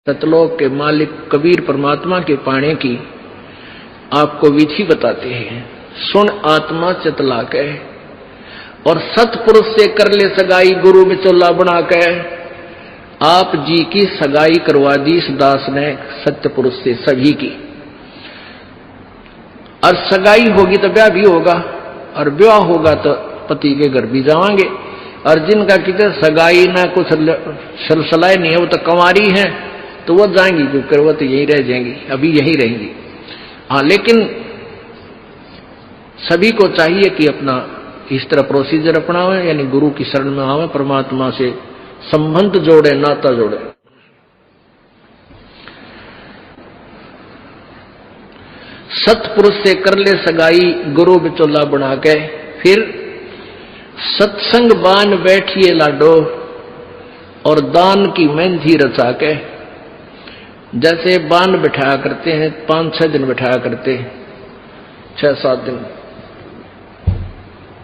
सतलोक के मालिक कबीर परमात्मा के पाने की आपको विधि बताते हैं। सुन आत्मा चतला के और सतपुरुष से कर ले सगाई, गुरु बिचौला बना के आप जी की सगाई करवा दी इस दास ने सत्य पुरुष से सभी की। और सगाई होगी तो ब्याह भी होगा, और ब्याह होगा तो पति के घर भी जावांगे। और जिनका कितने सगाई ना कुछ सलसलाए नहीं है, वो तो कंवारी है, तो वो जाएंगी, क्योंकि वो तो यही रह जाएंगी, अभी यही रहेंगी। हाँ, लेकिन सभी को चाहिए कि अपना इस तरह प्रोसीजर अपनावे, यानी गुरु की शरण में आवे, परमात्मा से संबंध जोड़े, नाता जोड़े। सतपुरुष से कर ले सगाई, गुरु बिचौला बना के, फिर सत्संग बान बैठिए लाडो और दान की मेहंदी रचा के। जैसे बान बिठाया करते हैं, 5-6 दिन बिठाया करते हैं, 6-7 दिन,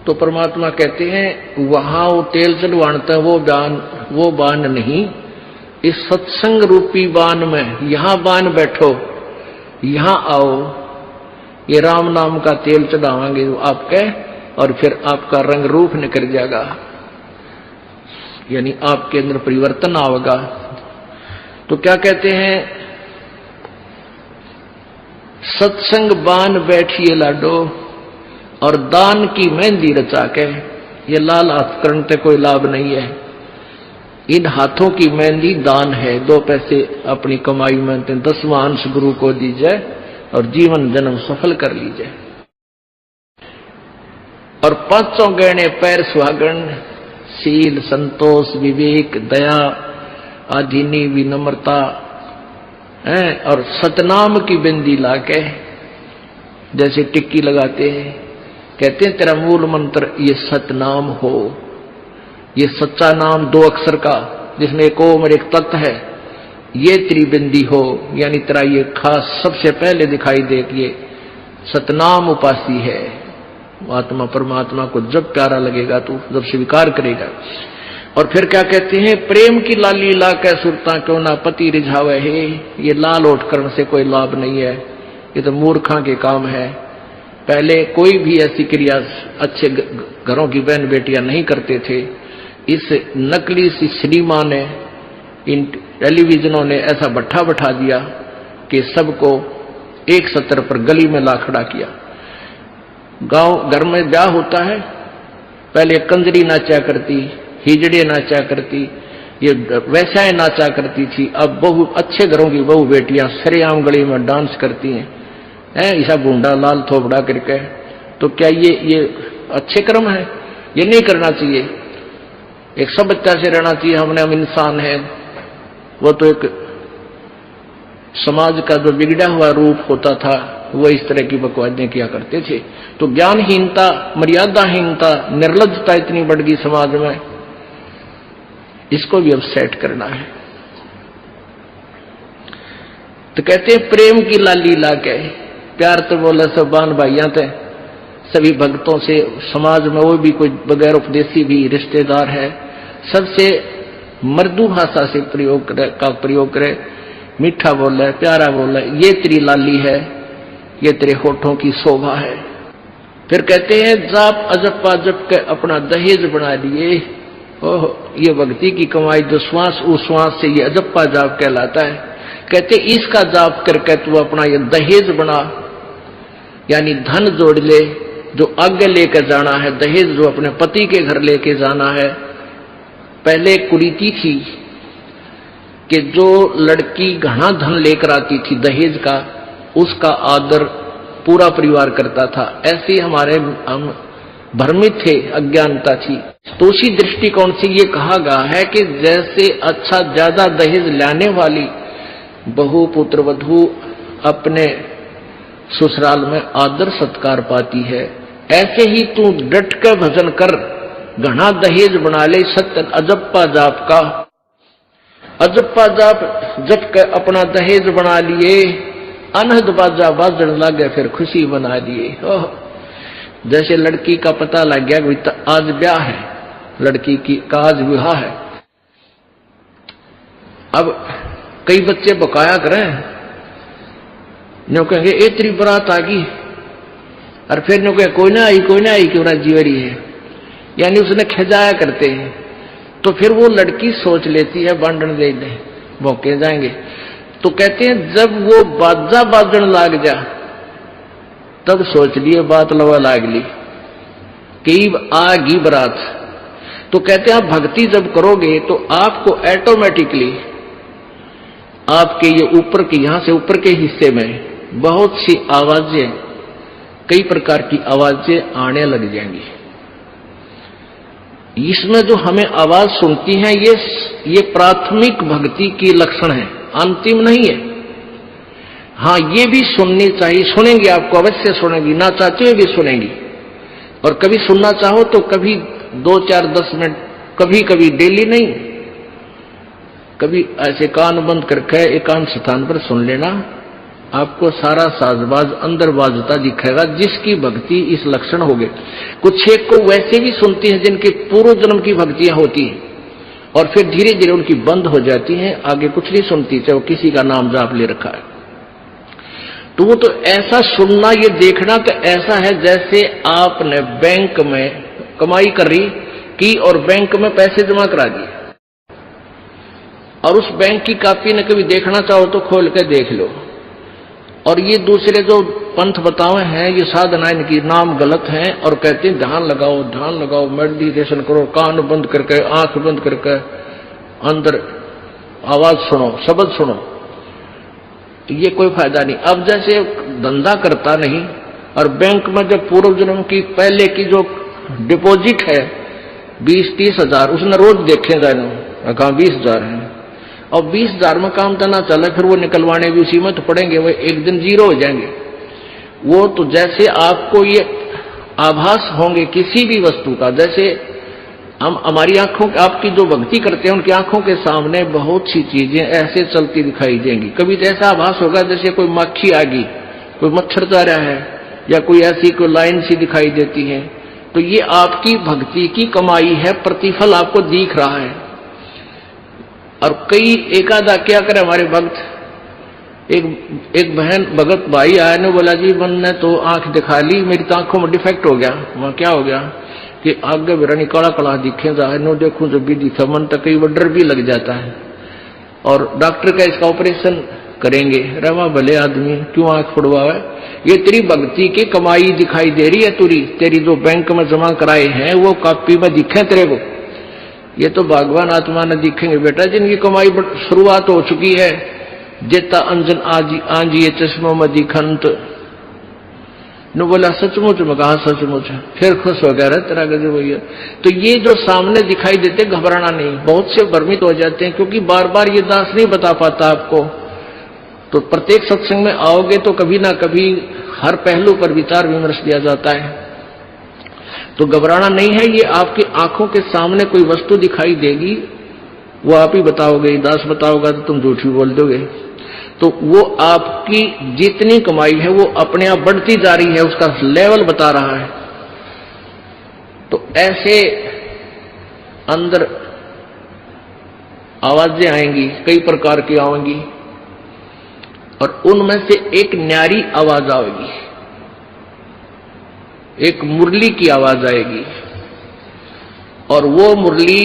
तो परमात्मा कहते हैं वहां वो तेल चढ़वाता है, वो बान नहीं, इस सत्संग रूपी बान में यहां बान बैठो, यहां आओ, ये राम नाम का तेल चढ़ावांगे आपके, और फिर आपका रंग रूप निकल जाएगा, यानी आपके अंदर परिवर्तन आएगा। तो क्या कहते हैं, सत्संग बान बैठिए लाडो और दान की मेहंदी रचा के। ये लाल हाथ करने कोई लाभ नहीं है, इन हाथों की मेहंदी दान है। 2 पैसे अपनी कमाई में 10वां अंश गुरु को दीजिए और जीवन जन्म सफल कर लीजिए। और 5 गहने पैर सुहागन, शील, संतोष, विवेक, दया, आधीनी, विनम्रता है, और सतनाम की बिंदी लाके, जैसे टिक्की लगाते हैं, कहते हैं तेरा मूल मंत्र ये सतनाम हो, ये सच्चा नाम 2 अक्षर का जिसमें एक ओम और एक तत् है, ये तेरी बिंदी हो, यानी तेरा ये खास सबसे पहले दिखाई दे कि ये सतनाम उपासी है। आत्मा परमात्मा को जब प्यारा लगेगा तो जब स्वीकार करेगा। और फिर क्या कहते हैं, प्रेम की लाली ला कै सुरता क्यों ना पति रिझावे है। ये लाल ओठ करने से कोई लाभ नहीं है, ये तो मूर्खा के काम है। पहले कोई भी ऐसी क्रिया अच्छे घरों की बहन बेटियां नहीं करते थे। इस नकली सी सिनेमा ने, इन टेलीविजनों ने ऐसा भट्ठा बैठा दिया कि सबको एक सत्र पर गली में ला खड़ा किया। गांव घर में ब्याह होता है, पहले कंजरी नाचा करती, हिजड़े नाचा करती, ये वैश्याएं नाचा करती थी। अब बहु अच्छे घरों की बहु बेटियां सरेआम गली में डांस करती हैं, ऐसा बूंदा लाल थोपड़ा करके। तो क्या ये अच्छे कर्म है? ये नहीं करना चाहिए। एक सभ्यता से रहना चाहिए। हम इंसान हैं, वो तो एक समाज का जो बिगड़ा हुआ रूप होता था वो इस तरह की बकवादें किया करते थे। तो ज्ञानहीनता, मर्यादाहीनता, निर्लज्जता इतनी बढ़ गई समाज में, इसको भी अब सेट करना है। तो कहते हैं प्रेम की लाली ला के, प्यार तो बोले सब बान भाइयां थे, सभी भक्तों से, समाज में वो भी कोई बगैर उपदेशी भी रिश्तेदार है, सबसे मृदु भाषा से प्रयोग करे, मीठा बोले, प्यारा बोले, ये तेरी लाली है, ये तेरे होठों की शोभा है। फिर कहते हैं जाप अजपा जप के अपना दहेज बना लिए। ओह, ये भक्ति की कमाई जो श्वास उस श्वास से ये अजप्पा जाप कहलाता है। कहते इसका जाप करके तू अपना ये दहेज बना, यानी धन जोड़ ले, जो आगे लेकर जाना है, दहेज जो अपने पति के घर लेके जाना है। पहले कुरीति थी कि जो लड़की घना धन लेकर आती थी दहेज का, उसका आदर पूरा परिवार करता था। ऐसे हमारे हम भ्रमित थे, अज्ञानता थी। तो उसी दृष्टिकोण से ये कहा गया है कि जैसे अच्छा ज्यादा दहेज लाने वाली बहु पुत्र वधू अपने ससुराल में आदर सत्कार पाती है, ऐसे ही तू डट कर भजन कर, घना दहेज बना ले। सत्य अजप्पा जाप का, अजप्पा जाप जप के अपना दहेज बना लिए, अनहद बाजा बाजन लागे फिर खुशी बना लिए। जैसे लड़की का पता लग गया कि आज ब्याह है, लड़की की का आज विवाह है, अब कई बच्चे बकाया करें, न्यों कहेंगे ए तेरी बारात आ गई, और फिर न्यों कहे कोई ना आई क्यों ना जीवरी है, यानी उसने खिजाया करते हैं। तो फिर वो लड़की सोच लेती है बांधन दे दे भौंके जाएंगे। तो कहते हैं जब वो बाजा बाजन लाग जा तब सोच लिए बात लवा लाग ली कि आगी बारात। तो कहते हैं आप भक्ति जब करोगे तो आपको ऑटोमेटिकली आपके ये ऊपर के यहां से ऊपर के हिस्से में बहुत सी आवाजें, कई प्रकार की आवाजें आने लग जाएंगी। इसमें जो हमें आवाज सुनती हैं ये प्राथमिक भक्ति की लक्षण है, अंतिम नहीं है। हाँ, ये भी सुननी चाहिए, सुनेंगी आपको, अवश्य सुनेंगी, ना चाहते हुए भी सुनेंगी। और कभी सुनना चाहो तो कभी 2, 4, 10 मिनट, कभी कभी डेली नहीं, कभी ऐसे कान बंद करके एकांत स्थान पर सुन लेना, आपको सारा साजबाज अंदर बाजता दिखेगा, जिसकी भक्ति इस लक्षण हो गए। कुछ एक को वैसे भी सुनती हैं जिनके पूर्व जन्म की भक्तियां होती हैं और फिर धीरे धीरे उनकी बंद हो जाती हैं, आगे कुछ नहीं सुनती, चाहे वो किसी का नाम जाप ले रखा है। तो वो तो ऐसा सुनना, ये देखना तो ऐसा है जैसे आपने बैंक में कमाई करी की और बैंक में पैसे जमा करा दिए, और उस बैंक की कॉपी ने कभी देखना चाहो तो खोल के देख लो। और ये दूसरे जो पंथ बताए हैं, ये साधना इनकी नाम गलत है, और कहते हैं ध्यान लगाओ, मेडिटेशन करो, कान बंद करके, आंख बंद करके, अंदर आवाज सुनो, शब्द सुनो। ये कोई फायदा नहीं। अब जैसे धंधा करता नहीं और बैंक में जब पूर्व जन्म की पहले की जो डिपॉजिट है 20-30 हजार, उसने रोज देखे जाए, कहा 20,000 है, और 20,000 में काम तो ना चले, फिर वो निकलवाने भी उसी में तो पड़ेंगे, वो एक दिन जीरो हो जाएंगे। वो तो जैसे आपको ये आभास होंगे किसी भी वस्तु का, जैसे हम हमारी आंखों, आपकी जो भक्ति करते हैं उनकी आंखों के सामने बहुत सी चीजें ऐसे चलती दिखाई देंगी। कभी तो ऐसा आभास होगा जैसे कोई मक्खी आ गई, कोई मच्छर जा रहा है, या कोई ऐसी कोई लाइन सी दिखाई देती है। तो ये आपकी भक्ति की कमाई है, प्रतिफल आपको दिख रहा है। और कई एकादा क्या करे हमारे भक्त, एक बहन भगत भाई आया ने बोला जी मैंने तो आंख दिखा ली, मेरी तो आंखों में डिफेक्ट हो गया। वहां क्या हो गया कि आगे बिरानी काला काला दिखे जाए, नो देखूं जब भी दिखा, मन तक कई डर भी लग जाता है। और डॉक्टर का इसका ऑपरेशन करेंगे, रवा भले आदमी क्यों आंख फुड़वावे, ये तेरी भक्ति की कमाई दिखाई दे रही है, तेरी जो बैंक में जमा कराए हैं वो कॉपी में दिखे तेरे को। ये तो भगवान आत्मा ने दिखेंगे बेटा, जिनकी कमाई शुरुआत हो चुकी है। जेता अंजन आंजिए चश्मों में दिखंत, नु बोला सचमुच में, कहा सचमुच, फिर खुश हो गया रहा तेरा गजब भैया। तो ये जो सामने दिखाई देते घबराना नहीं। बहुत से भ्रमित हो जाते हैं क्योंकि बार बार ये दास नहीं बता पाता आपको। तो प्रत्येक सत्संग में आओगे तो कभी ना कभी हर पहलू पर विचार विमर्श दिया जाता है। तो घबराना नहीं है, ये आपकी आंखों के सामने कोई वस्तु दिखाई देगी, वो आप ही बताओगे, दास बताओगा तो तुम झूठ भी बोल दोगे। तो वो आपकी जितनी कमाई है वो अपने आप बढ़ती जा रही है, उसका लेवल बता रहा है। तो ऐसे अंदर आवाजें आएंगी, कई प्रकार की आएंगी, और उनमें से एक न्यारी आवाज आएगी, एक मुरली की आवाज आएगी। और वो मुरली,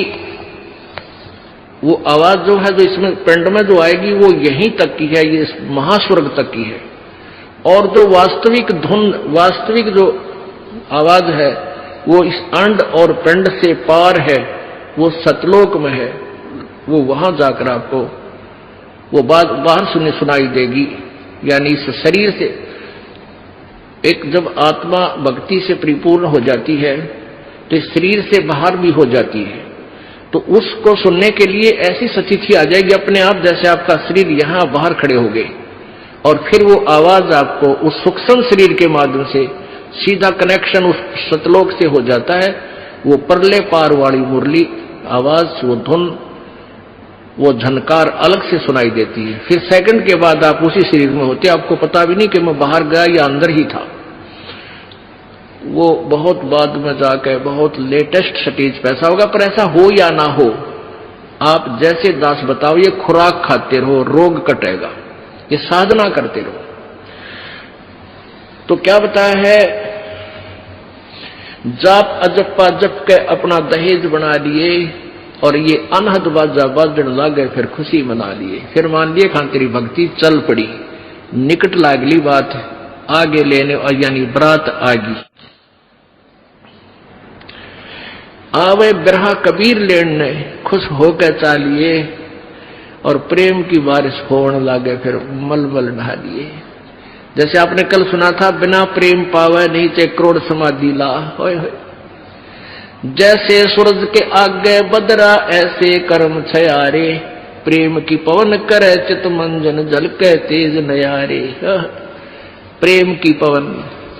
वो आवाज जो है, जो इसमें पिंड में जो आएगी वो यहीं तक की है, ये महास्वर्ग तक की है। और जो वास्तविक धुन, वास्तविक जो आवाज है वो इस अंड और पिंड से पार है, वो सतलोक में है। वो वहां जाकर आपको वो बात बाहर सुनाई देगी। यानी इस शरीर से एक जब आत्मा भक्ति से परिपूर्ण हो जाती है तो इस शरीर से बाहर भी हो जाती है। तो उसको सुनने के लिए ऐसी सतिथि आ जाएगी अपने आप, जैसे आपका शरीर यहां बाहर खड़े हो गए, और फिर वो आवाज आपको उस सूक्ष्म शरीर के माध्यम से सीधा कनेक्शन उस सतलोक से हो जाता है। वो परले पार वाली मुरली आवाज, वो धुन, वो झनकार अलग से सुनाई देती है। फिर सेकंड के बाद आप उसी शरीर में होते, आपको पता भी नहीं कि मैं बाहर गया या अंदर ही था। वो बहुत बाद में जाकर बहुत लेटेस्ट स्टेज पे ऐसा होगा, पर ऐसा हो या ना हो, आप जैसे दास बताओ, ये खुराक खाते रहो, रोग कटेगा, ये साधना करते रहो। तो क्या बताया है, जाप अजप्पा जप के अपना दहेज बना लिए और ये अनहद बाजा बाजन लागे, फिर खुशी मना लिए। फिर मान लिए खान तेरी भक्ति चल पड़ी, निकट लागली बात आगे लेने, और यानी बरात आगी। आवे बिरहा कबीर लेने, खुश होकर चालिए और प्रेम की बारिश होने लागे, फिर मलमल नहा लिए। जैसे आपने कल सुना था, बिना प्रेम पावे नहीं चे करोड़ समाधि ला। होय होय। जैसे सूरज के आगे बदरा ऐसे कर्म छयारे, प्रेम की पवन करे चित मंजन जल के तेज नयारे। प्रेम की पवन,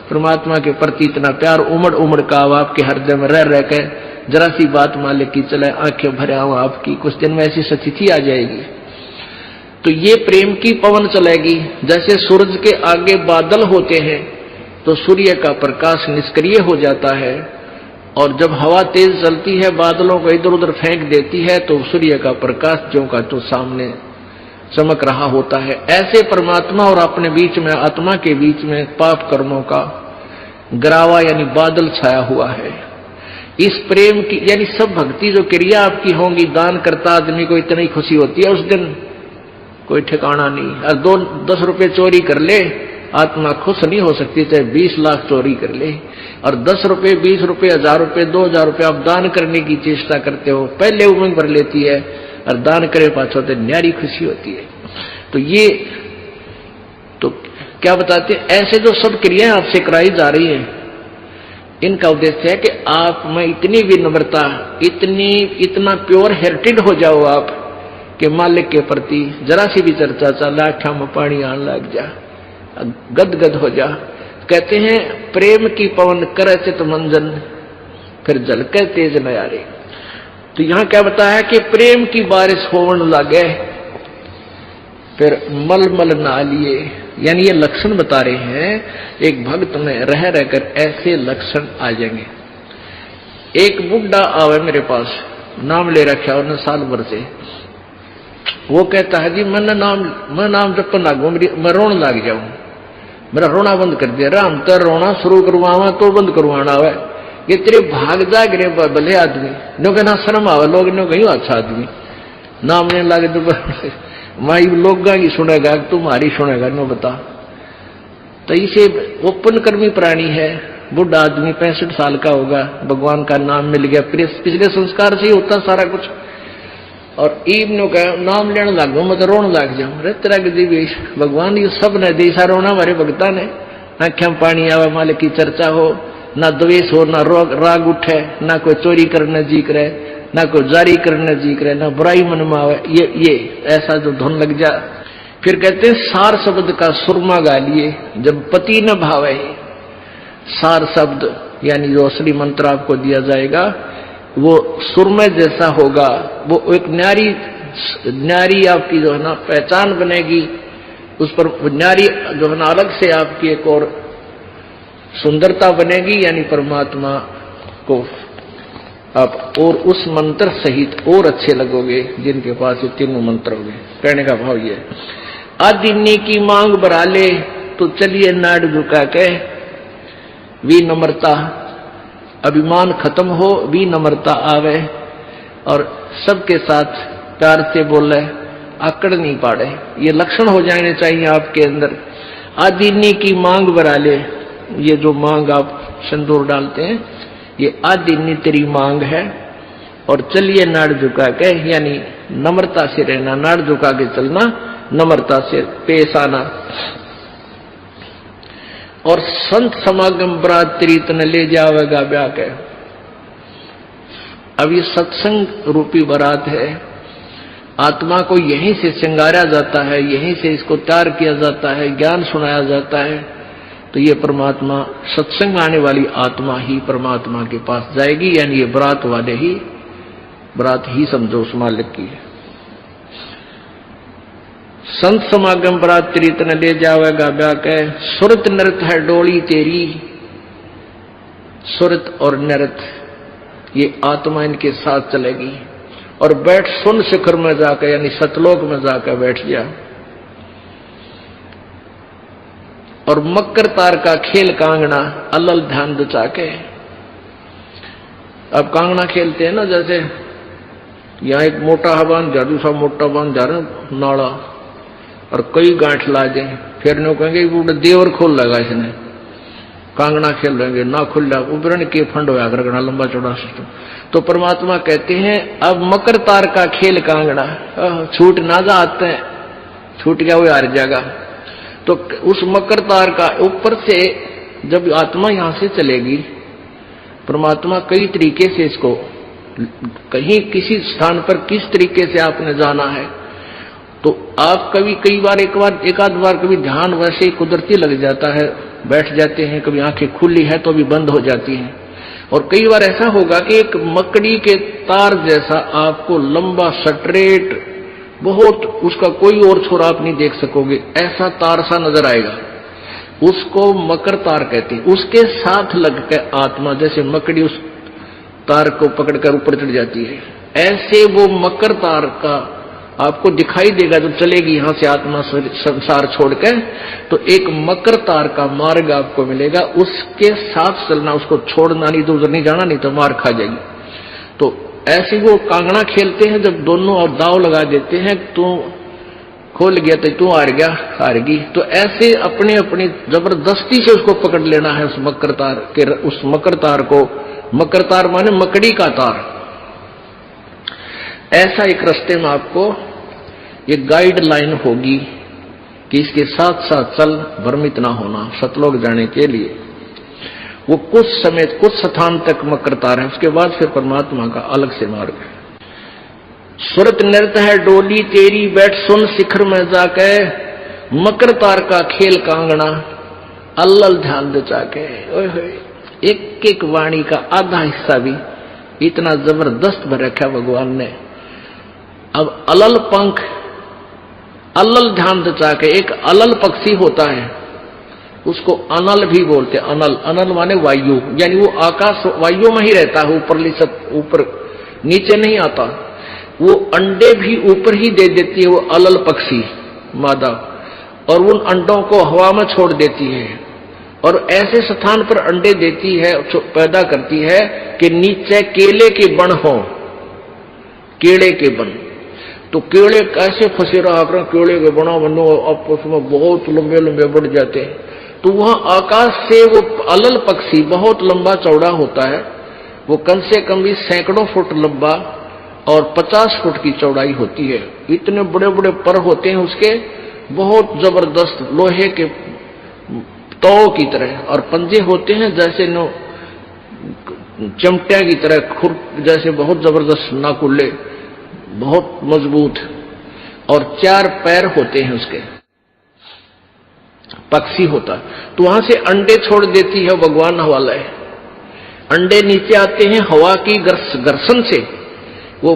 परमात्मा के प्रति इतना प्यार उमड़ उमड़ का अब आपके हृदय में रह के जरा सी बात मालिक की चले, आंखें भरे आऊं आपकी, कुछ दिन में ऐसी स्थिति आ जाएगी। तो ये प्रेम की पवन चलेगी। जैसे सूरज के आगे बादल होते हैं तो सूर्य का प्रकाश निष्क्रिय हो जाता है, और जब हवा तेज चलती है बादलों को इधर उधर फेंक देती है तो सूर्य का प्रकाश ज्यों का तो सामने चमक रहा होता है। ऐसे परमात्मा और अपने बीच में, आत्मा के बीच में पाप कर्मों का गरावा यानी बादल छाया हुआ है। इस प्रेम की यानी सब भक्ति जो क्रिया आपकी होंगी, दान करता आदमी को इतनी खुशी होती है, उस दिन कोई ठिकाना नहीं। और 10 रुपए चोरी कर ले, आत्मा खुश नहीं हो सकती, चाहे 20 लाख चोरी कर ले। और 10 रुपए, 20 रुपए, 1000 रुपए, 2000 रुपए आप दान करने की चेष्टा करते हो, पहले उमंग भर लेती है, और दान करे पाछो तो न्यारी खुशी होती है। तो ये तो क्या बताते हैं, ऐसे जो सब क्रियाएं आपसे कराई जा रही हैं, इनका उद्देश्य है कि आप में इतनी विनम्रता, इतना प्योर हार्टेड हो जाओ आप कि मालिक के प्रति जरा सी भी चर्चा चला, आंखों में पानी आने लग जा, गदगद हो जा। कहते हैं प्रेम की पवन करे चित मंजन, फिर झलके तेज नयारे। तो यहां क्या बताया कि प्रेम की बारिश होने लगे, फिर मलमल नहा लिए। यानी ये लक्षण बता रहे हैं, एक भक्त में रह रहकर ऐसे लक्षण आ जाएंगे। एक बुढ़ा आवे मेरे पास, नाम ले रखा उन्होंने साल भर से। वो कहता है जी मैं नाम जब तो लागू, मैं रोने लग जाऊं, मेरा रोना बंद कर दिया। राम तो रोना शुरू करवावा तो बंद करवाना है, ये तेरे भाग जाग रहे भले आदमी, नो कहना शर्म आवे, लोग नो कहीं अच्छा आदमी नाम नहीं लागे तो माई लोग की सुनेगा, तुम्हारी सुनेगा, नो बता। तो इसे ओपन कर्मी प्राणी है, बुढ़ा आदमी 65 साल का होगा, भगवान का नाम मिल गया, पिछले संस्कार से ही होता सारा कुछ। और ईब नो कह नाम लेने लग गो, मैं तो रोने लग जाऊं। अरे तेरा गदीवेश, भगवान ये सब ने देसा रोना हमारे भक्ता ने, आंखें में पानी आवे, मालिक की चर्चा हो, ना द्वेष हो, ना राग उठे, ना कोई चोरी करने जी करे, ना कोई जारी करने जी करे, ना बुराई मन में आवे, ये ऐसा जो धुन लग जा। फिर कहते हैं सार शब्द का सुरमा गा लिए, जब पति न भावे। सार शब्द यानी जो असली मंत्र आपको दिया जाएगा वो सुरमय जैसा होगा, वो एक न्यारी आपकी जो है ना पहचान बनेगी, उस पर न्यारी जो है ना अलग से आपकी एक और सुंदरता बनेगी। यानी परमात्मा को आप और उस मंत्र सहित और अच्छे लगोगे जिनके पास ये तीनों मंत्र होंगे। कहने का भाव ये, आदिन्नी की मांग बढ़ा ले तो चलिए नाड़ झुका के, विनम्रता, अभिमान खत्म हो, विनम्रता आवे, और सबके साथ प्यार से बोले, आकड़ नहीं पाड़े। ये लक्षण हो जाने चाहिए आपके अंदर। आदिन्नी की मांग बढ़ा ले, ये जो मांग आप सिंदूर डालते हैं, ये आदिन्नी तेरी मांग है। और चलिए नाड़ झुका के, यानी नम्रता से रहना, नाड़ झुका के चलना, नम्रता से पेश आना। और संत समागम बरात त्रीत न ले जावेगा ब्याह के। अब ये सत्संग रूपी बारात है, आत्मा को यहीं से श्रृंगारा जाता है, यहीं से इसको तैयार किया जाता है, ज्ञान सुनाया जाता है। तो ये परमात्मा, सत्संग आने वाली आत्मा ही परमात्मा के पास जाएगी। यानी ये बरात वाले ही, बरात ही समझो उस मालिक की है। संत समागम बरात त्रीत न ले जावेगा ब्याह के, सुरत नृत है डोली तेरी। सुरत और नृत ये आत्मा इनके साथ चलेगी। और बैठ सुन शिखर में जाकर, यानी सतलोक में जाकर बैठ गया। और मकर तार का खेल कांगना अलल ध्यान दचा के। अब कांगना खेलते हैं ना, जैसे यहाँ एक मोटा बांध जा, दूसरा मोटा बांध जा रहा नाड़ा, और कई गांठ ला दें, फिर नो कहेंगे वो देवर खोल लगा इसने, कांगना खेल रहेंगे ना खुल जा, उबरण के फंड होया कर लंबा चौड़ा सिस्टम। तो परमात्मा कहते हैं अब मकर तार का खेल कांगना, छूट ना जा आते हैं, छूट गया वो हार जाएगा। तो उस मकर तार का ऊपर से जब आत्मा यहां से चलेगी, परमात्मा कई तरीके से इसको, कहीं किसी स्थान पर किस तरीके से आपने जाना है, तो आप कभी कई बार एक आध बार कभी ध्यान वैसे ही कुदरती लग जाता है, बैठ जाते हैं, कभी आंखें खुली है तो भी बंद हो जाती हैं। और कई बार ऐसा होगा कि एक मकड़ी के तार जैसा आपको लंबा स्ट्रेट, बहुत, उसका कोई और छोर आप नहीं देख सकोगे, ऐसा तार सा नजर आएगा, उसको मकर तार कहते हैं। उसके साथ लगकर आत्मा जैसे मकड़ी उस तार को पकड़कर ऊपर चढ़ जाती है, ऐसे वो मकर तार का आपको दिखाई देगा जब चलेगी यहां से आत्मा संसार छोड़कर। तो एक मकर तार का मार्ग आपको मिलेगा, उसके साथ चलना, उसको छोड़ना नहीं तो उधर नहीं जाना, नहीं तो मार खा जाएगी। तो ऐसे वो कांगड़ा खेलते हैं जब दोनों, और दाव लगा देते हैं, तू खोल गया तो तू हार गया, हारगी। तो ऐसे अपने अपनी जबरदस्ती से उसको पकड़ लेना है, उस मकर तार के, उस मकर तार को। मकर तार माने मकड़ी का तार। ऐसा एक रास्ते में आपको ये गाइडलाइन होगी कि इसके साथ साथ चल, भ्रमित ना होना सतलोक जाने के लिए। वो कुछ समय, कुछ स्थान तक मकर तार है, उसके बाद फिर परमात्मा का अलग से मार्ग है। सुरत नृत्य है डोली तेरी, बैठ सुन शिखर में जाके, मकर तार का खेल कांगना अल्लल ध्यान दचा के। एक एक वाणी का आधा हिस्सा भी इतना जबरदस्त भर रखा भगवान ने। अब अलल पंख, अलल ध्यान दचा के, एक अलल पक्षी होता है, उसको अनल भी बोलते हैं। अनल, अनल माने वायु, यानी वो आकाश वायु में ही रहता है, ऊपरली सब, ऊपर नीचे नहीं आता। वो अंडे भी ऊपर ही दे देती है, वो अलल पक्षी मादा, और उन अंडों को हवा में छोड़ देती है, और ऐसे स्थान पर अंडे देती है, पैदा करती है कि नीचे केले के बन हो, केले के बन। तो केले कैसे फंसे रहा करें, केले के बना बनो आपस में बहुत लंबे लंबे बढ़ जाते हैं। तो वहां आकाश से वो अलल पक्षी बहुत लंबा चौड़ा होता है, वो कम से कम भी सैकड़ों फुट लंबा और 50 फुट की चौड़ाई होती है। इतने बड़े बड़े पर होते हैं उसके, बहुत जबरदस्त लोहे के तौ की तरह, और पंजे होते हैं जैसे नो चमटिया की तरह, खुर जैसे बहुत जबरदस्त नाकुल्ले, बहुत मजबूत, और 4 पैर होते हैं उसके, पक्षी होता है। तो वहां से अंडे छोड़ देती है भगवान हवाला है। अंडे नीचे आते हैं हवा की घर्षण से, वो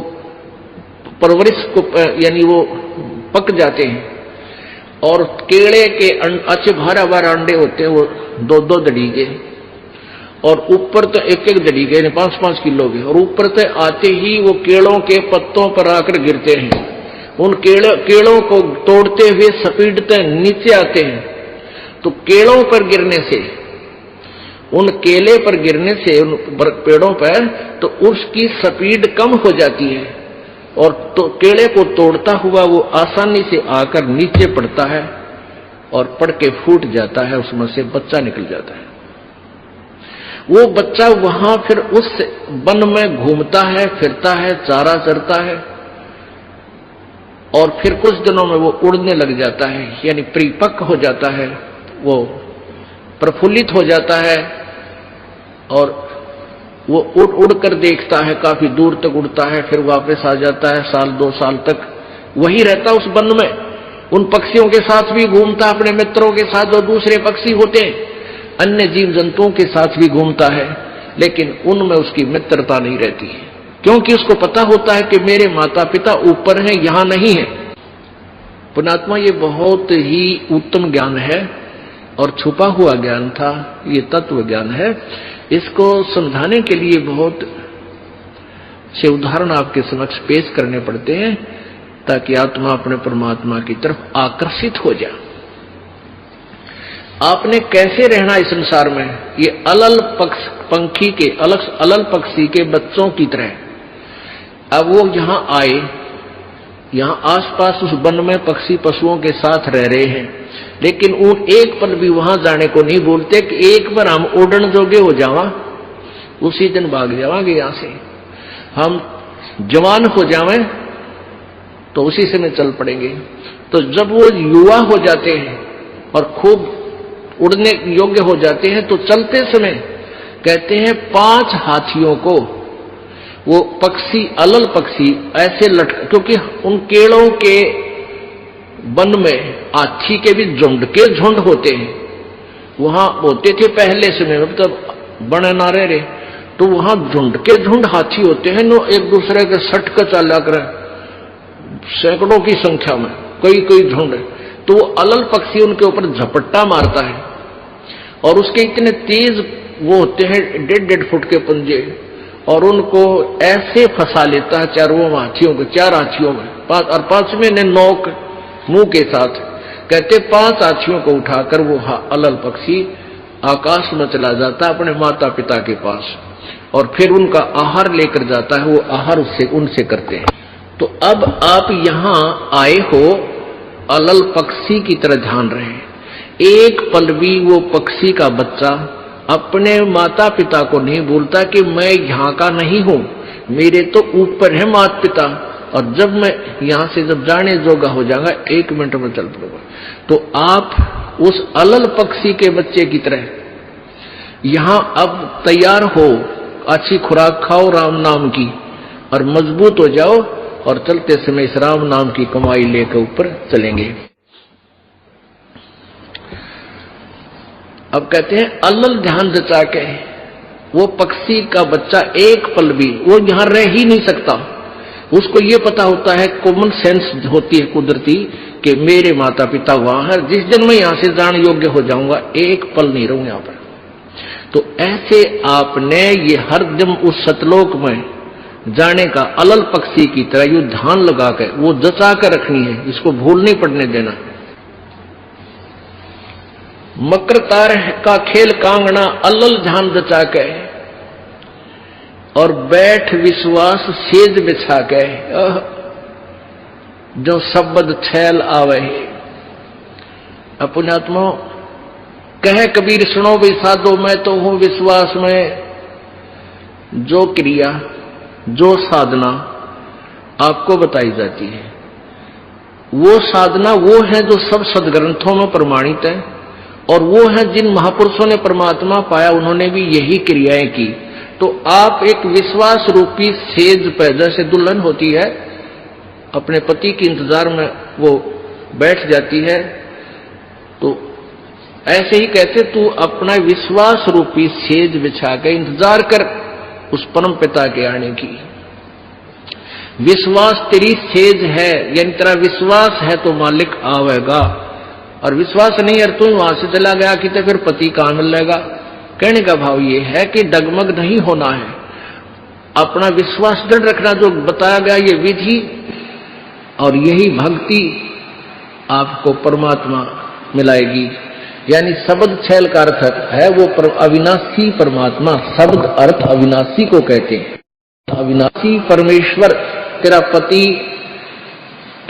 परवरिश को, यानी वो पक जाते हैं। और केले के अच्छे भरा भरा अंडे होते हैं, वो 2-2 दड़ी के, और ऊपर तो 1-1 दड़ी के, 5-5 किलो के, और ऊपर से आते ही वो केलों के पत्तों पर आकर गिरते हैं। उन केलों को तोड़ते हुए सपीटते नीचे आते हैं। तो केलों पर गिरने से, उन केले पर गिरने से, उन पेड़ों पर, तो उसकी स्पीड कम हो जाती है, और तो केले को तोड़ता हुआ वो आसानी से आकर नीचे पड़ता है, और पड़ के फूट जाता है, उसमें से बच्चा निकल जाता है। वो बच्चा वहां फिर उस वन में घूमता है, फिरता है, चारा चरता है, और फिर कुछ दिनों में वो उड़ने लग जाता है, यानी परिपक्व हो जाता है, वो प्रफुल्लित हो जाता है, और वो उड़ कर देखता है, काफी दूर तक उड़ता है, फिर वापस आ जाता है, 1-2 साल तक वही रहता उस वन में। उन पक्षियों के साथ भी घूमता, अपने मित्रों के साथ जो दूसरे पक्षी होते हैं, अन्य जीव जंतुओं के साथ भी घूमता है, लेकिन उनमें उसकी मित्रता नहीं रहती है, क्योंकि उसको पता होता है कि मेरे माता पिता ऊपर हैं, यहां नहीं है। पुण्यात्मा, ये बहुत ही उत्तम ज्ञान है और छुपा हुआ ज्ञान था, ये तत्व ज्ञान है। इसको समझाने के लिए बहुत से उदाहरण आपके समक्ष पेश करने पड़ते हैं ताकि आत्मा अपने परमात्मा की तरफ आकर्षित हो जाए। आपने कैसे रहना इस संसार में, ये अलल पक्षी के बच्चों की तरह। अब वो यहां आए, यहां आसपास उस वन में पक्षी पशुओं के साथ रह रहे हैं, लेकिन उन एक पल भी वहां जाने को नहीं बोलते कि एक बार हम उड़न जोगे हो जावा, उसी दिन भाग जावांगे यहां से। हम जवान हो जावें तो उसी समय चल पड़ेंगे। तो जब वो युवा हो जाते हैं और खूब उड़ने योग्य हो जाते हैं तो चलते समय कहते हैं 5 हाथियों को वो पक्षी, अलल पक्षी ऐसे क्योंकि उन केड़ों के वन में हाथी के भी झुंड के झुंड होते हैं, वहां होते थे पहले समय में, मतलब बने ना रहे, तो वहां झुंड के झुंड हाथी होते हैं, नो एक दूसरे के सट कर चला कर सैकड़ों की संख्या में, कई झुंड। तो वो अलल पक्षी उनके ऊपर झपट्टा मारता है और उसके इतने तेज वो होते हैं 1.5 फुट के पंजे, और उनको ऐसे फंसा लेता है चारों हाथियों को, 4 हाथियों में, और 5वें ने नोक मुंह के साथ। कहते 5 हाथियों को उठाकर वो अलल पक्षी आकाश में चला जाता है अपने माता पिता के पास, और फिर उनका आहार लेकर जाता है, वो आहार उनसे करते हैं। तो अब आप यहां आए हो अलल पक्षी की तरह ध्यान रहे। एक पल भी वो पक्षी का बच्चा अपने माता पिता को नहीं बोलता कि मैं यहां का नहीं हूं, मेरे तो ऊपर है माता पिता, और जब मैं यहां से जब जाने जोगा हो जाऊंगा 1 मिनट में चल पड़ूंगा। तो आप उस अलल पक्षी के बच्चे की तरह यहां अब तैयार हो, अच्छी खुराक खाओ राम नाम की और मजबूत हो जाओ, और चलते समय इस राम नाम की कमाई लेकर ऊपर चलेंगे। अब कहते हैं अलल ध्यान जचा के वो पक्षी का बच्चा एक पल भी वो यहां रह ही नहीं सकता। उसको ये पता होता है, कॉमन सेंस होती है कुदरती, कि मेरे माता पिता वहां है, जिस दिन मैं यहां से जान योग्य हो जाऊंगा एक पल नहीं रहूं यहां पर। तो ऐसे आपने ये हर दम उस सतलोक में जाने का अलल पक्षी की तरह यू ध्यान लगा कर वो जचा कर रखनी है, इसको भूल नहीं पड़ने देना। मकर तार का खेल कांगना अलल ध्यान जचा के, और बैठ विश्वास सेज बिछा के, जो शब्द छैल आवे। पुण्यात्मा कहे कबीर सुनो भी साधो, मैं तो हूं विश्वास में। जो क्रिया जो साधना आपको बताई जाती है वो साधना वो है जो सब सदग्रंथों में प्रमाणित है, और वो है जिन महापुरुषों ने परमात्मा पाया उन्होंने भी यही क्रियाएं की। तो आप एक विश्वास रूपी सेज पर, जैसे दुल्हन होती है अपने पति के इंतजार में वो बैठ जाती है, तो ऐसे ही कहते तू अपना विश्वास रूपी सेज बिछा के इंतजार कर उस परम पिता के आने की। विश्वास तेरी सेज है, यानी तेरा विश्वास है तो मालिक आवेगा, और विश्वास नहीं है तू वहां से चला गया कि तो फिर पति कहां मिलेगा। कहने का भाव ये है कि डगमग नहीं होना है, अपना विश्वास दृढ़ रखना, जो बताया गया ये विधि और यही भक्ति आपको परमात्मा मिलाएगी। यानी शब्द छैल का अर्थ है वो अविनाशी परमात्मा, शब्द अर्थ अविनाशी को कहते हैं। अविनाशी परमेश्वर तेरा पति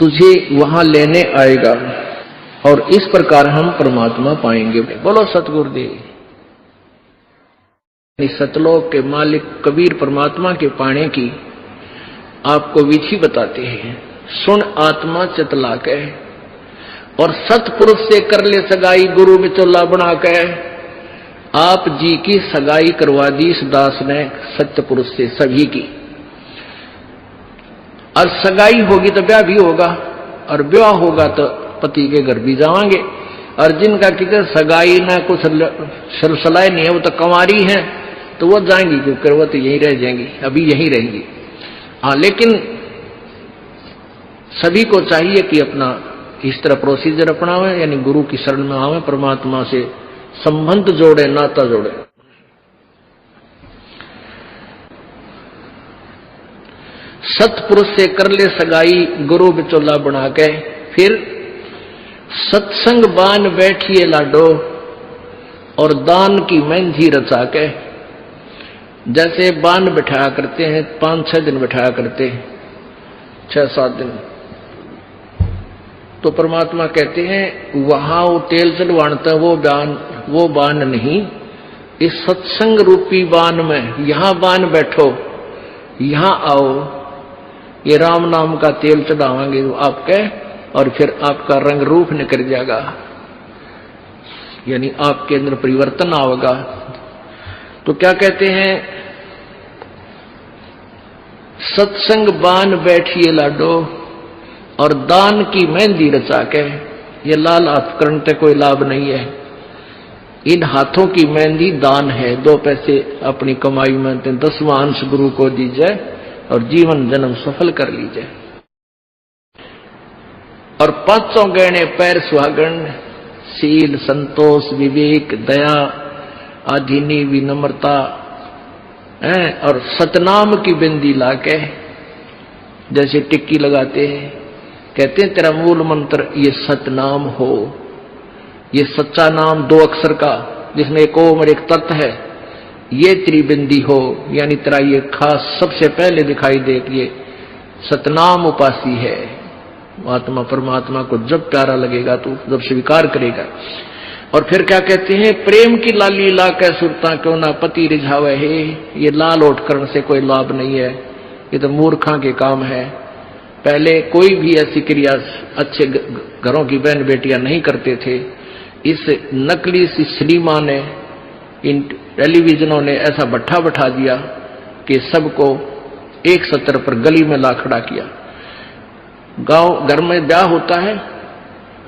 तुझे वहां लेने आएगा, और इस प्रकार हम परमात्मा पाएंगे। बोलो सतगुरुदेव। सतलोक के मालिक कबीर परमात्मा के पाने की आपको विधि बताते हैं। सुन आत्मा चितला के, और सतपुरुष से कर ले सगाई, गुरु बिचौला बना के। आप जी की सगाई करवा दी इस दास ने सत्य पुरुष से सभी की, और सगाई होगी तो ब्याह भी होगा, और ब्याह होगा तो पति के घर भी जावांगे। और जिनका किधर सगाई ना कुछ सलसलाए नहीं है, वो तो कंवारी है, तो वो जाएंगी क्योंकि वो तो यहीं रह जाएंगी, अभी यहीं रहेंगी। हाँ, लेकिन सभी को चाहिए कि अपना इस तरह प्रोसीजर अपनावे, यानी गुरु की शरण में आवे, परमात्मा से संबंध जोड़े, नाता जोड़े। सतपुरुष से कर ले सगाई गुरु बिचौला बना के, फिर सत्संग बान बैठिए लाडो और दान की मेहंदी रचा के। जैसे बान बिठाया करते हैं, 5-6 दिन बिठाया करते हैं, 6-7 दिन, तो परमात्मा कहते हैं वहां वो तेल चलवाणता वो बान नहीं, इस सत्संग रूपी बान में यहां बान बैठो, यहां आओ, ये राम नाम का तेल चढ़ावांगे आपके, और फिर आपका रंग रूप निकल जाएगा, यानी आपके अंदर परिवर्तन आएगा। तो क्या कहते हैं, सत्संग बान बैठिए लाडो और दान की मेहंदी रचा के। ये लाल हाथ करने से कोई लाभ नहीं है, इन हाथों की मेहंदी दान है। 2 पैसे अपनी कमाई में 10वां अंश गुरु को दीजिए और जीवन जन्म सफल कर लीजिए। और 5 गहने पैर सुहागन, शील, संतोष, विवेक, दया, आधीनी, विनम्रता, और सतनाम की बिंदी लाके, जैसे टिक्की लगाते हैं, कहते हैं तेरा मूल मंत्र ये सतनाम हो, ये सच्चा नाम 2 अक्षर का जिसमें एक ओम और एक तत् है, ये तेरी बिंदी हो, यानी तेरा ये खास सबसे पहले दिखाई दे कि ये सतनाम उपासी है। आत्मा परमात्मा को जब प्यारा लगेगा तो जब स्वीकार करेगा। और फिर क्या कहते हैं, प्रेम की लाली ला कै सुरता क्यों ना पति रिझावे है। ये लाल ओट करने से कोई लाभ नहीं है, ये तो मूर्खा के काम है। पहले कोई भी ऐसी क्रिया अच्छे घरों की बहन बेटियां नहीं करते थे। इस नकली सी सिनेमा ने, इन टेलीविजनों ने ऐसा भट्ठा बैठा दिया कि सबको एक सत्र पर गली में ला खड़ा किया। गांव घर में ब्याह होता है,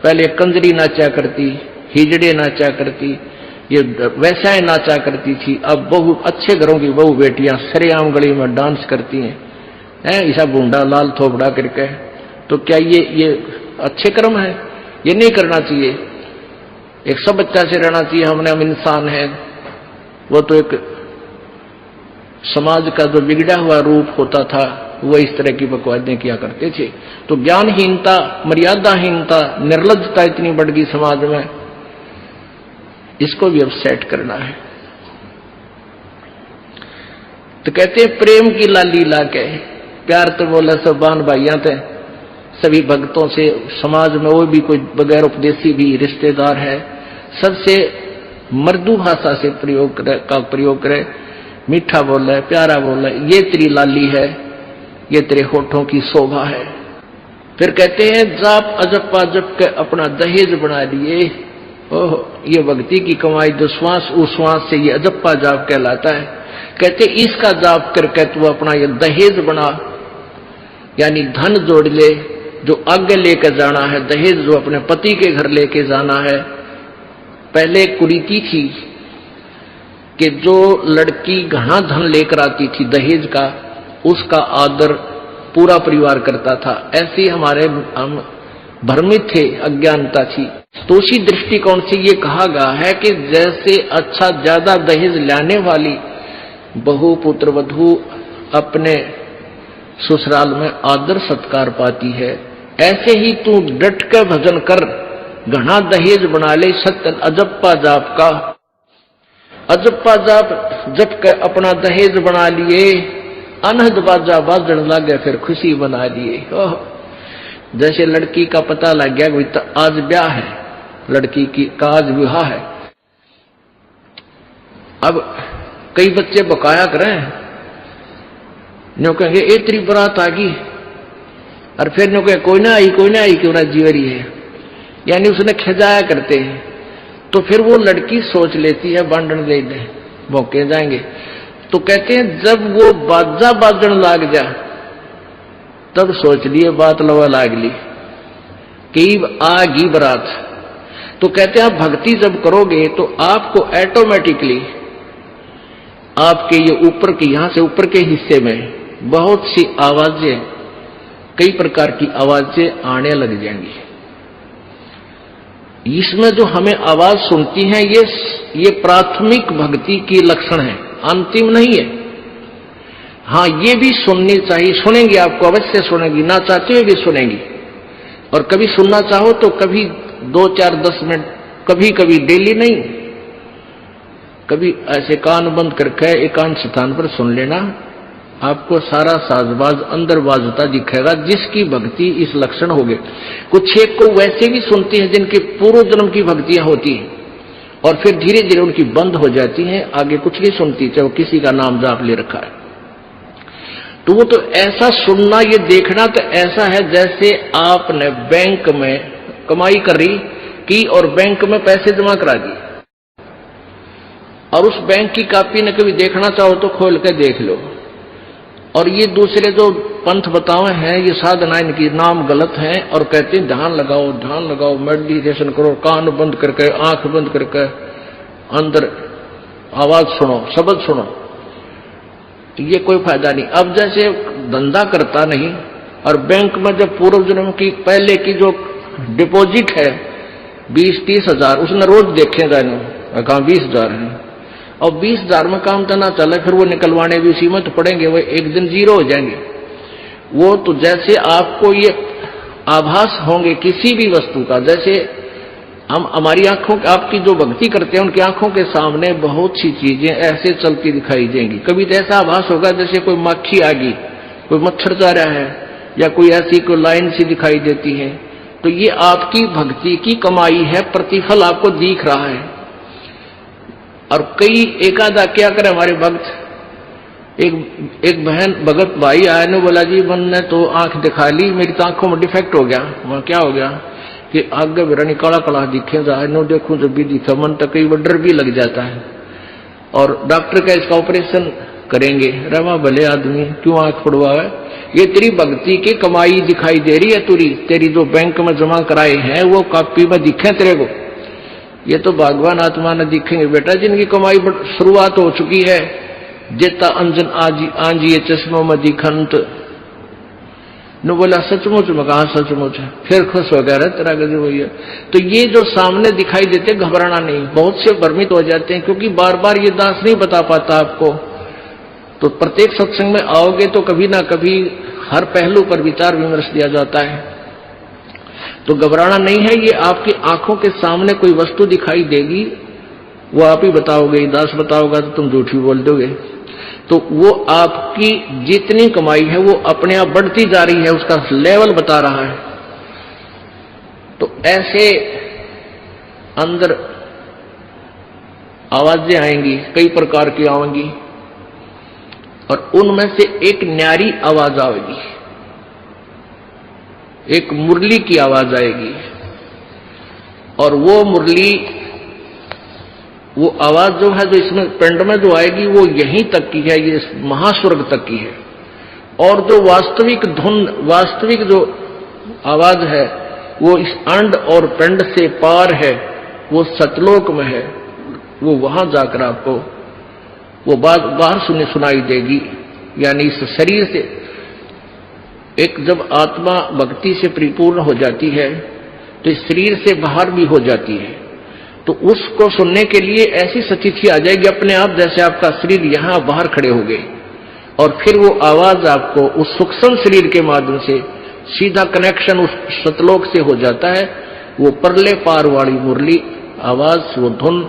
पहले कंजरी नाचा करती, हिजड़े नाचा करती, ये वैसाएं नाचा करती थी। अब बहु अच्छे घरों की बहु बेटियां सरेआम गली में डांस करती हैं, ऐसा बूंदा लाल थोपड़ा करके। तो क्या ये अच्छे कर्म है? ये नहीं करना चाहिए। एक सब बच्चा से रहना चाहिए, हम इंसान हैं। वो तो एक समाज का जो बिगड़ा हुआ रूप होता था, वो इस तरह की बकवादें किया करते थे। तो ज्ञानहीनता, मर्यादाहीनता, निर्लज्जता इतनी बढ़ गई समाज में, इसको भी अब सेट करना है। तो कहते हैं प्रेम की लाली ला के, प्यार तो बोला सब बान भाइयां थे, सभी भक्तों से, समाज में वो भी कोई बगैर उपदेशी भी रिश्तेदार है, सबसे मृदु भाषा से प्रयोग करे, मीठा बोले, प्यारा बोले, ये तेरी लाली है, ये तेरे होठों की शोभा है। फिर कहते हैं जाप अजप्पा जप के अपना दहेज बना लिए। ओह, ये भक्ति की कमाई जो श्वास उश्वास से ये अजप्पा जाप कहलाता है। कहते इसका जाप करके तू अपना ये दहेज बना, यानी धन जोड़ ले, जो आगे लेकर जाना है, दहेज जो अपने पति के घर लेके जाना है। पहले कुरीति थी कि जो लड़की घना धन लेकर आती थी दहेज का, उसका आदर पूरा परिवार करता था। ऐसे हमारे हम भ्रमित थे, अज्ञानता थी। तो उसी दृष्टिकोण से ये कहा गया है कि जैसे अच्छा ज्यादा दहेज लाने वाली बहु पुत्र वधू अपने ससुराल में आदर सत्कार पाती है, ऐसे ही तू डट कर भजन कर, घना दहेज बना ले। सत्य अजप्पा जाप का, अजप्पा जाप जप कर अपना दहेज बना लिए, अनहद बाजा बाजन लगे, फिर खुशी बना लिए। जैसे लड़की का पता लग गया कि आज ब्याह है, लड़की की का आज विवाह है। अब कई बच्चे बकाया करें, न्यो कहेंगे ए तेरी बरात आ गई, और फिर न्यो कहे कोई ना आई क्यों ना जीवरी है, यानी उसने खिजाया करते हैं। तो फिर वो लड़की सोच लेती है बांधन दे दे, मौके जाएंगे। तो कहते हैं जब वो बाजा बाजन लाग जा, तब सोच लिए बात लवा लाग ली कि आगी बरात। तो कहते हैं आप भक्ति जब करोगे तो आपको ऑटोमेटिकली आपके ये ऊपर के, यहां से ऊपर के हिस्से में बहुत सी आवाजें, कई प्रकार की आवाजें आने लग जाएंगी। इसमें जो हमें आवाज सुनती हैं, ये प्राथमिक भक्ति की लक्षण है, अंतिम नहीं है। हाँ, ये भी सुननी चाहिए, सुनेंगी, आपको अवश्य सुनेंगी, ना चाहते हुए भी सुनेंगी। और कभी सुनना चाहो तो कभी 2, 4, 10 मिनट, कभी कभी डेली नहीं, कभी ऐसे कान बंद करके एकांत स्थान पर सुन लेना। आपको सारा साजबाज अंदर बाजता दिखेगा, जिसकी भक्ति इस लक्षण हो गए। कुछ एक को वैसे भी सुनती हैं जिनके पूर्व जन्म की भक्तियां होती हैं और फिर धीरे धीरे उनकी बंद हो जाती हैं, आगे कुछ नहीं सुनती, चाहे वो किसी का नाम जाप ले रखा है। तो वो तो ऐसा सुनना, ये देखना तो ऐसा है जैसे आपने बैंक में कमाई करी की और बैंक में पैसे जमा करा दिए, और उस बैंक की कॉपी ने कभी देखना चाहो तो खोल के देख लो। और ये दूसरे जो पंथ बताए हैं, ये साधना, इनकी नाम गलत है और कहते हैं ध्यान लगाओ, ध्यान लगाओ, मेडिटेशन करो, कान बंद करके, आंख बंद करके, अंदर आवाज सुनो, शब्द सुनो। तो ये कोई फायदा नहीं। अब जैसे धंधा करता नहीं और बैंक में जब पूर्व जन्म की पहले की जो डिपॉजिट है 20-30 हजार, उसने रोज देखेगा, कहा 20,000 है, और 20,000 में काम तो ना चले, फिर वो निकलवाने भी उसी में तो पड़ेंगे, वो एक दिन जीरो हो जाएंगे। वो तो जैसे आपको ये आभास होंगे किसी भी वस्तु का, जैसे हम हमारी आंखों, आपकी जो भक्ति करते हैं उनकी आंखों के सामने बहुत सी चीजें ऐसे चलती दिखाई देंगी। कभी तो ऐसा आभास होगा जैसे कोई मक्खी आ गई, कोई मच्छर जा रहा है, या कोई ऐसी कोई लाइन सी दिखाई देती है। तो ये आपकी भक्ति की कमाई है, प्रतिफल आपको दिख रहा है। और कई एकादा क्या करे हमारे भक्त, एक बहन भगत भाई आया ने बोला जी मैंने तो आंख दिखा ली, मेरी तो आंखों में डिफेक्ट हो गया। वहां क्या हो गया कि आगे बिरानी काला काला दिखे जाए, नो देखूं जब भी दिखा, मन तक कई डर भी लग जाता है। और डॉक्टर का इसका ऑपरेशन करेंगे, रमा भले आदमी क्यों आंख फुड़वावे, ये तेरी भक्ति की कमाई दिखाई दे रही है, तेरी जो बैंक में जमा कराए हैं वो कॉपी में दिखे तेरे को। ये तो भगवान आत्मा ने दिखेंगे बेटा, जिनकी कमाई शुरुआत हो चुकी है। जेता अंजन आंजिए चश्मों में दिखंत, न बोला सचमुच में, कहा सचमुच है, फिर खुश हो गया तेरा गजब हुई है। तो ये जो सामने दिखाई देते, घबराना नहीं। बहुत से भ्रमित हो जाते हैं क्योंकि बार बार ये दास नहीं बता पाता आपको। तो प्रत्येक सत्संग में आओगे तो कभी ना कभी हर पहलू पर विचार विमर्श दिया जाता है। तो घबराना नहीं है। ये आपकी आंखों के सामने कोई वस्तु दिखाई देगी, वो आप ही बताओगे, दास बताओगा तो तुम झूठ भी बोल दोगे। तो वो आपकी जितनी कमाई है वो अपने आप बढ़ती जा रही है, उसका लेवल बता रहा है। तो ऐसे अंदर आवाजें आएंगी, कई प्रकार की आएंगी, और उनमें से एक न्यारी आवाज आएगी, एक मुरली की आवाज आएगी। और वो मुरली, वो आवाज जो है, जो इसमें पिंड में जो आएगी, वो यहीं तक की है, ये महास्वर्ग तक की है। और जो वास्तविक धुन, वास्तविक जो आवाज है, वो इस अंड और पिंड से पार है, वो सतलोक में है। वो वहां जाकर आपको वो बात बाहर सुनाई देगी। यानी इस शरीर से एक जब आत्मा भक्ति से परिपूर्ण हो जाती है तो इस शरीर से बाहर भी हो जाती है। तो उसको सुनने के लिए ऐसी सचिथी आ जाएगी अपने आप, जैसे आपका शरीर यहां बाहर खड़े हो गए, और फिर वो आवाज आपको उस सूक्ष्म शरीर के माध्यम से सीधा कनेक्शन उस सतलोक से हो जाता है। वो परले पार वाली मुरली आवाज, वो धुन